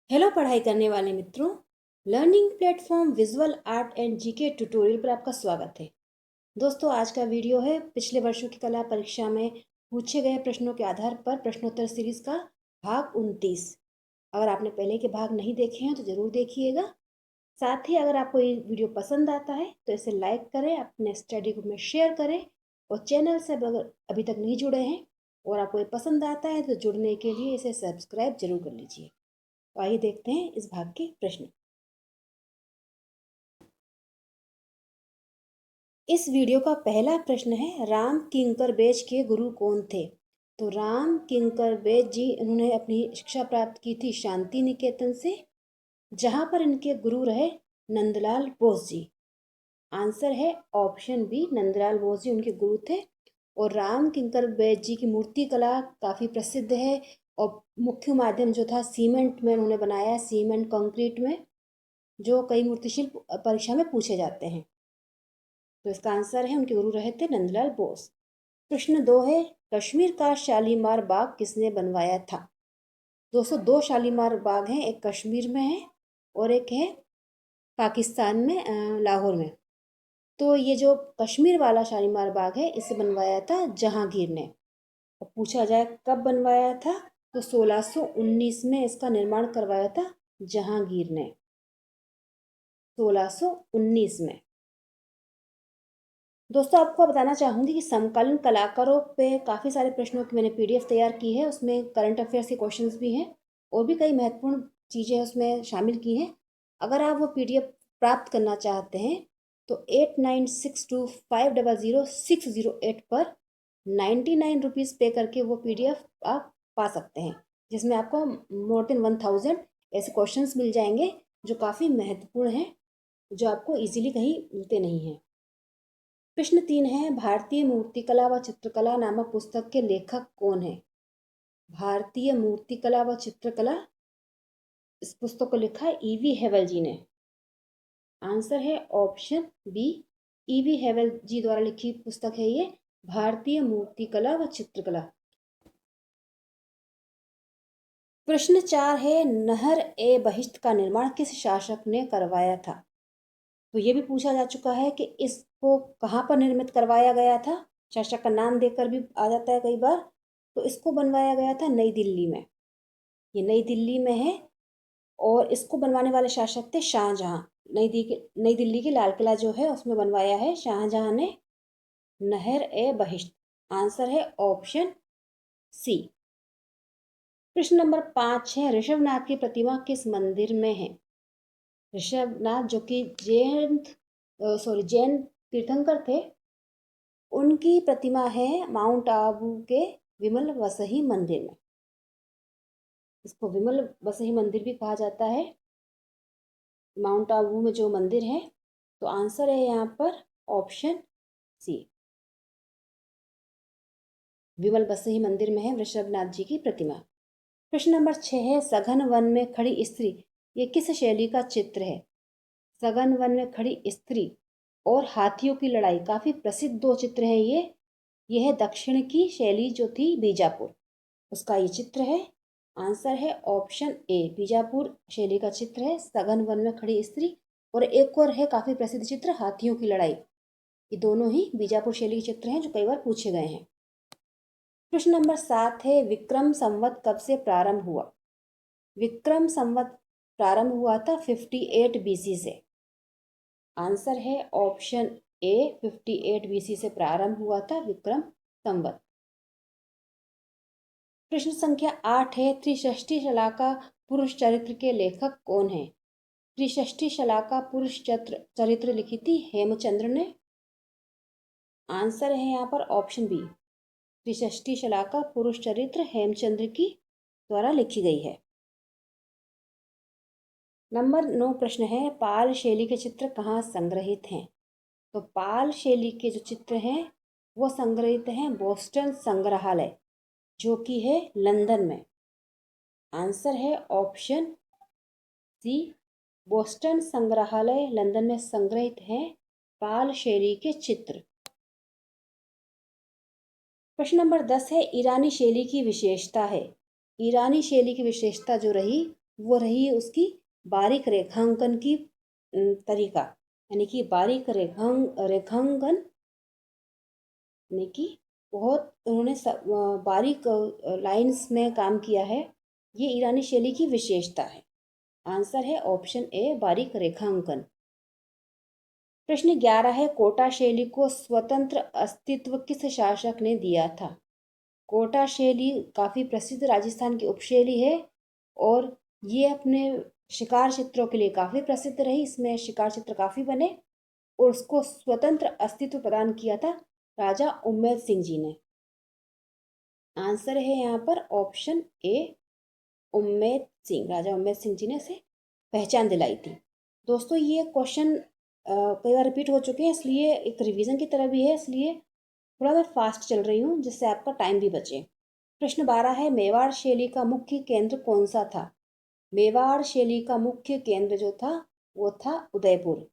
Hello पढ़ाई करने वाले मित्रों, learning platform visual art and GK tutorial पर आपका स्वागत है। दोस्तों, आज का वीडियो है पिछले वर्षों की कला परीक्षा में पूछे गए प्रश्नों के आधार पर प्रश्नोत्तर सीरीज का भाग 29। अगर आपने पहले के भाग नहीं देखे हैं तो ज़रूर देखिएगा। साथ ही अगर आपको ये वीडियो पसंद आता है तो इसे लाइक करें, अपने स्टडी ग्रुप में शेयर करें और चैनल से अगर अभी तक नहीं जुड़े हैं और आपको ये पसंद आता है तो जुड़ने के लिए इसे सब्सक्राइब जरूर कर लीजिए। तो आइए देखते हैं इस भाग के प्रश्न। इस वीडियो का पहला प्रश्न है, राम किंकरबेज के गुरु कौन थे? तो राम किंकरबेज जी, इन्होंने अपनी शिक्षा प्राप्त की थी शांति निकेतन से, जहां पर इनके गुरु रहे नंदलाल बोस जी। आंसर है ऑप्शन बी, नंदलाल बोस जी उनके गुरु थे। और राम किंकरबेज जी की मूर्ति कला काफ़ी प्रसिद्ध है और मुख्य माध्यम जो था सीमेंट में उन्होंने बनाया, सीमेंट कंक्रीट में, जो कई मूर्तिशिल्प परीक्षा में पूछे जाते हैं। तो इसका आंसर है उनके गुरु रहे थे नंदलाल बोस। प्रश्न 2 है, कश्मीर का शालीमार बाग किसने बनवाया था? दोस्तों, दो शालीमार बाग हैं, एक कश्मीर में है और एक है पाकिस्तान में, लाहौर में। तो ये जो कश्मीर वाला शालीमार बाग है इसे बनवाया था जहांगीर ने। और पूछा जाए कब बनवाया था, तो 1619 में इसका निर्माण करवाया था जहांगीर ने, 1619 में। दोस्तों, आपको बताना चाहूँगी कि समकालीन कलाकारों पे काफ़ी सारे प्रश्नों की मैंने पीडीएफ तैयार की है। उसमें करंट अफेयर्स के क्वेश्चंस भी हैं और भी कई महत्वपूर्ण चीज़ें उसमें शामिल की हैं। अगर आप वो पीडीएफ प्राप्त करना चाहते हैं तो 8962500608 पर 99 रुपीज़ पे करके वो पीडीएफ आप पा सकते हैं, जिसमें आपको मोर देन 1000 ऐसे क्वेश्चंस मिल जाएंगे जो काफ़ी महत्वपूर्ण हैं, जो आपको इजीली कहीं मिलते नहीं हैं। प्रश्न 3 है, भारतीय मूर्तिकला व चित्रकला नामक पुस्तक के लेखक कौन है? भारतीय मूर्तिकला व चित्रकला, इस पुस्तक को लिखा है ईवी हेवल जी ने। आंसर है ऑप्शन बी, ईवी हेवल जी द्वारा लिखी पुस्तक है ये, भारतीय मूर्तिकला व चित्रकला। प्रश्न 4 है, नहर ए बहिश्त का निर्माण किस शासक ने करवाया था? तो ये भी पूछा जा चुका है कि इसको कहाँ पर निर्मित करवाया गया था। शासक का नाम देकर भी आ जाता है कई बार। तो इसको बनवाया गया था नई दिल्ली में, ये नई दिल्ली में है। और इसको बनवाने वाले शासक थे शाहजहां। नई दिल्ली के लाल किला जो है उसमें बनवाया है शाहजहां ने नहर ए बहिश्त। आंसर है ऑप्शन सी। प्रश्न नंबर 5 है, ऋषभनाथ की प्रतिमा किस मंदिर में है? ऋषभनाथ जो कि जैन तीर्थंकर थे, उनकी प्रतिमा है माउंट आबू के विमल वसही मंदिर में। इसको विमल वसही मंदिर भी कहा जाता है, माउंट आबू में जो मंदिर है। तो आंसर है यहाँ पर ऑप्शन सी, विमल वसही मंदिर में है ऋषभनाथ जी की प्रतिमा। प्रश्न नंबर 6 है, सघन वन में खड़ी स्त्री, ये किस शैली का चित्र है? सघन वन में खड़ी स्त्री और हाथियों की लड़ाई काफी प्रसिद्ध दो चित्र हैं ये। यह है दक्षिण की शैली जो थी बीजापुर, उसका ये चित्र है। आंसर है ऑप्शन ए, बीजापुर शैली का चित्र है सघन वन में खड़ी स्त्री। और एक और है काफी प्रसिद्ध चित्र, हाथियों की लड़ाई। ये दोनों ही बीजापुर शैली के चित्र हैं जो कई बार पूछे गए हैं। प्रश्न नंबर 7 है, विक्रम संवत कब से प्रारंभ हुआ? विक्रम संवत प्रारंभ हुआ था 58 बीसी से। आंसर है ऑप्शन ए, 58 बीसी से प्रारंभ हुआ था विक्रम संवत। प्रश्न संख्या 8 है, त्रिषष्टि शलाका पुरुष चरित्र के लेखक कौन है? त्रिषष्टि शलाका पुरुष चरित्र लिखी थी हेमचंद्र ने। आंसर है यहाँ पर ऑप्शन बी, त्रिषष्टि शलाका पुरुष चरित्र हेमचंद्र की द्वारा लिखी गई है। नंबर 9 प्रश्न है, पाल शैली के चित्र कहाँ संग्रहित हैं? तो पाल शैली के जो चित्र हैं वो संग्रहित हैं बोस्टन संग्रहालय, जो कि है लंदन में। आंसर है ऑप्शन सी, बोस्टन संग्रहालय लंदन में संग्रहित हैं पाल शैली के चित्र। प्रश्न नंबर 10 है, ईरानी शैली की विशेषता है। ईरानी शैली की विशेषता जो रही वो रही उसकी बारीक रेखांकन की तरीका, यानी कि बारीक रेखांकन, यानी कि बहुत उन्होंने बारीक लाइंस में काम किया है। ये ईरानी शैली की विशेषता है। आंसर है ऑप्शन ए, बारीक रेखांकन। प्रश्न 11 है, कोटा शैली को स्वतंत्र अस्तित्व किस शासक ने दिया था? कोटा शैली काफ़ी प्रसिद्ध राजस्थान की उपशैली है और ये अपने शिकार चित्रों के लिए काफ़ी प्रसिद्ध रही। इसमें शिकार चित्र काफ़ी बने और उसको स्वतंत्र अस्तित्व प्रदान किया था राजा उम्मेद सिंह जी ने। आंसर है यहाँ पर ऑप्शन ए, उम्मेद सिंह, राजा उम्मेद सिंह जी ने इसे पहचान दिलाई थी। दोस्तों ये क्वेश्चन कई बार रिपीट हो चुके हैं, इसलिए एक रिवीजन की तरह भी है, इसलिए थोड़ा मैं फास्ट चल रही हूँ जिससे आपका टाइम भी बचे। प्रश्न 12 है, मेवाड़ शैली का मुख्य केंद्र कौन सा था? मेवाड़ शैली का मुख्य केंद्र जो था वो था उदयपुर।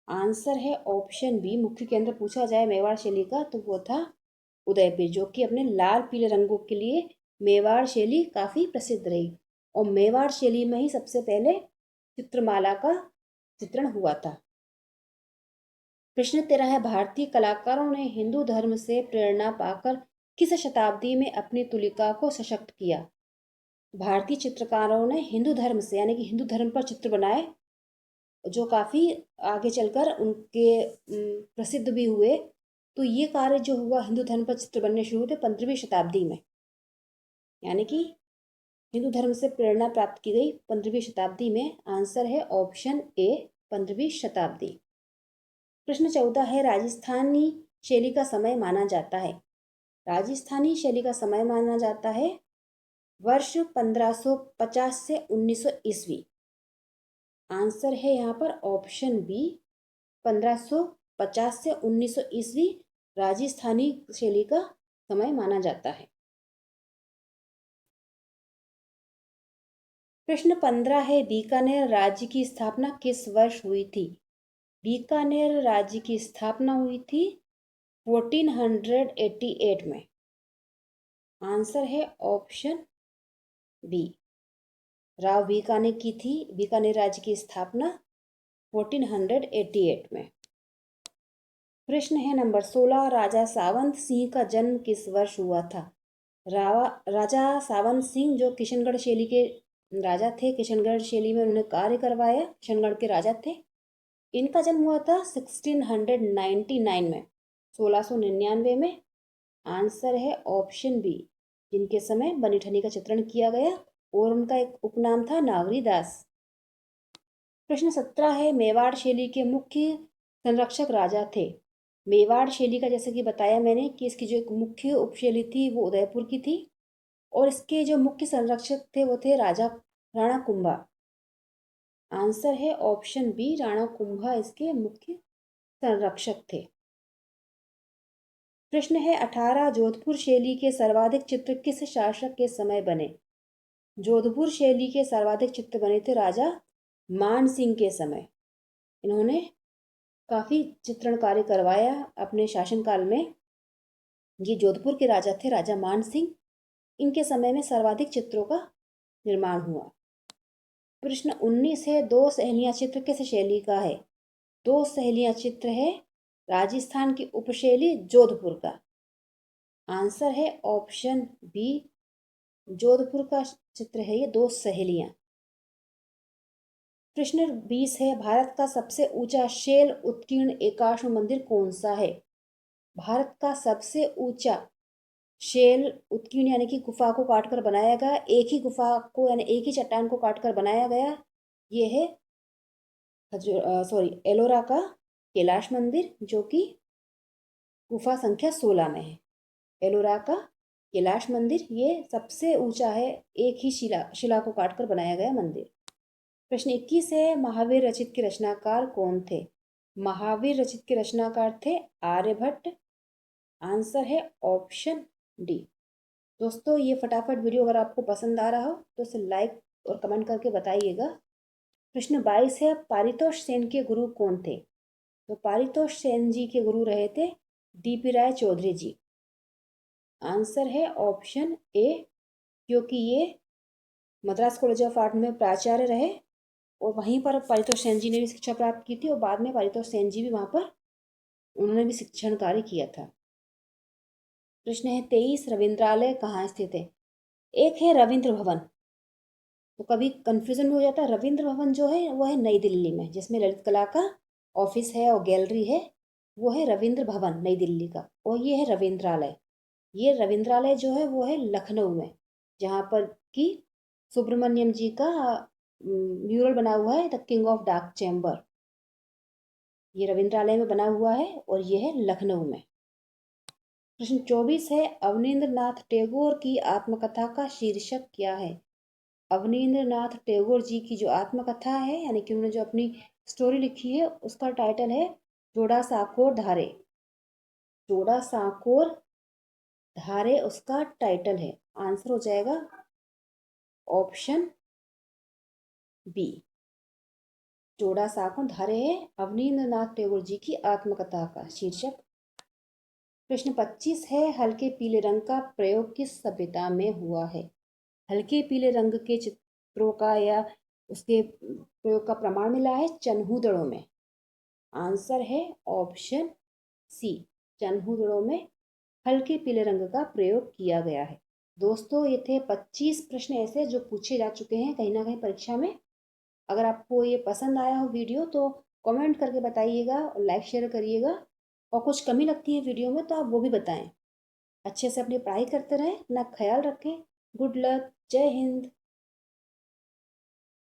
आंसर है ऑप्शन बी, मुख्य केंद्र पूछा जाए मेवाड़ शैली का तो वो था उदयपुर, जो कि अपने लाल पीले रंगों के लिए मेवाड़ शैली काफ़ी प्रसिद्ध रही और मेवाड़ शैली में ही सबसे पहले चित्रमाला का चित्रण हुआ था। प्रश्न 13 है, भारतीय कलाकारों ने हिंदू धर्म से प्रेरणा पाकर किस शताब्दी में अपनी तुलिका को सशक्त किया? भारतीय चित्रकारों ने हिंदू धर्म से, यानी कि हिंदू धर्म पर चित्र बनाए जो काफ़ी आगे चलकर उनके प्रसिद्ध भी हुए। तो ये कार्य जो हुआ, हिंदू धर्म पर चित्र बनने शुरू हुए थे 15वीं शताब्दी में, यानी कि हिंदू धर्म से प्रेरणा प्राप्त की गई 15वीं शताब्दी में। आंसर है ऑप्शन ए, 15वीं शताब्दी। प्रश्न 14 है, राजस्थानी शैली का समय माना जाता है? राजस्थानी शैली का समय माना जाता है वर्ष 1550 से 1900 ईस्वी। आंसर है यहाँ पर ऑप्शन बी, 1550 से 1900 ईस्वी राजस्थानी शैली का समय माना जाता है। प्रश्न 15 है, बीकानेर राज्य की स्थापना किस वर्ष हुई थी? बीकानेर राज्य की स्थापना हुई थी 1488 में। आंसर है ऑप्शन बी, राव बीकानेर की थी बीकानेर राज्य की स्थापना 1488 में। प्रश्न है नंबर 16, राजा सावंत सिंह का जन्म किस वर्ष हुआ था? राजा सावंत सिंह जो किशनगढ़ शैली के राजा थे, किशनगढ़ शैली में उन्होंने कार्य करवाया, किशनगढ़ के राजा थे। इनका जन्म हुआ था 1699 में, 1699 में। आंसर है ऑप्शन बी, जिनके समय बनीठनी का चित्रण किया गया और उनका एक उपनाम था नागरी दास। प्रश्न 17 है, मेवाड़ शैली के मुख्य संरक्षक राजा थे? मेवाड़ शैली का, जैसे कि बताया मैंने, कि इसकी जो एक मुख्य उपशैली थी वो उदयपुर की थी और इसके जो मुख्य संरक्षक थे वो थे राणा कुंभा। आंसर है ऑप्शन बी, राणा कुंभा इसके मुख्य संरक्षक थे। प्रश्न है 18, जोधपुर शैली के सर्वाधिक चित्र किस शासक के समय बने? जोधपुर शैली के सर्वाधिक चित्र बने थे राजा मान सिंह के समय। इन्होंने काफ़ी चित्रण कार्य करवाया अपने शासनकाल में। ये जोधपुर के राजा थे, राजा मान सिंह। इनके समय में सर्वाधिक चित्रों का निर्माण हुआ। प्रश्न 19 है, दो सहेलियां चित्र किस शैली का है? दो सहेलियां चित्र है राजस्थान की उपशैली जोधपुर का। आंसर है ऑप्शन बी, जोधपुर का चित्र है ये दो सहेलियां। प्रश्न 20 है, भारत का सबसे ऊंचा शैल उत्कीर्ण एकाश्म मंदिर कौन सा है? भारत का सबसे ऊंचा शैल उत्कीर्ण, यानी कि गुफा को काटकर बनाया गया, एक ही गुफा को, यानी एक ही चट्टान को काटकर बनाया गया, ये है एलोरा का कैलाश मंदिर, जो कि गुफा संख्या 16 में है। एलोरा का कैलाश मंदिर ये सबसे ऊंचा है, एक ही शिला को काटकर बनाया गया मंदिर। प्रश्न 21 है, महावीर रचित के रचनाकार कौन थे? महावीर रचित के रचनाकार थे आर्यभट्ट। आंसर है ऑप्शन डी। दोस्तों ये फटाफट वीडियो अगर आपको पसंद आ रहा हो तो इसे लाइक और कमेंट करके बताइएगा। प्रश्न 22 है, पारितोष सेन के गुरु कौन थे? तो पारितोष सेन जी के गुरु रहे थे डीपी राय चौधरी जी। आंसर है ऑप्शन ए, क्योंकि ये मद्रास कॉलेज ऑफ आर्ट में प्राचार्य रहे और वहीं पर पारितोष सेन जी ने भी शिक्षा प्राप्त की थी और बाद में पारितोष सेन जी भी वहाँ पर उन्होंने भी शिक्षण कार्य किया था। प्रश्न है 23, रविंद्रालय कहाँ स्थित है? एक है रविंद्र भवन, तो कभी कंफ्यूजन हो जाता है। रविंद्र भवन जो है वो है नई दिल्ली में, जिसमें ललित कला का ऑफिस है और गैलरी है, वो है रविंद्र भवन नई दिल्ली का। और ये है रविंद्रालय, ये रविंद्रालय जो है वो है लखनऊ में, जहाँ पर कि सुब्रमण्यम जी का म्यूरल बना हुआ है, the king of dark chamber. ये रविंद्रालय में बना हुआ है और ये है लखनऊ में। प्रश्न 24 है, अवनींद्र नाथ टैगोर की आत्मकथा का शीर्षक क्या है? अवनींद्र नाथ टैगोर जी की जो आत्मकथा है, यानी कि उन्होंने जो अपनी स्टोरी लिखी है, उसका टाइटल है जोड़ा साकोर धारे। जोड़ा साकोर धारे उसका टाइटल है। आंसर हो जाएगा ऑप्शन बी, जोड़ा साकोर धारे है अवनींद्र नाथ टैगोर जी की आत्मकथा का शीर्षक। प्रश्न 25 है, हल्के पीले रंग का प्रयोग किस सभ्यता में हुआ है? हल्के पीले रंग के चित्रों का या उसके प्रयोग का प्रमाण मिला है चन्हूदड़ों में। आंसर है ऑप्शन सी, चन्हूदड़ों में हल्के पीले रंग का प्रयोग किया गया है। दोस्तों, ये थे 25 प्रश्न ऐसे जो पूछे जा चुके हैं कहीं ना कहीं परीक्षा में। अगर आपको ये पसंद आया हो वीडियो तो कमेंट करके बताइएगा और लाइक शेयर करिएगा, और कुछ कमी लगती है वीडियो में तो आप वो भी बताएं। अच्छे से अपनी पढ़ाई करते रहें, अपना ख्याल रखें। गुड लक, जय हिंद।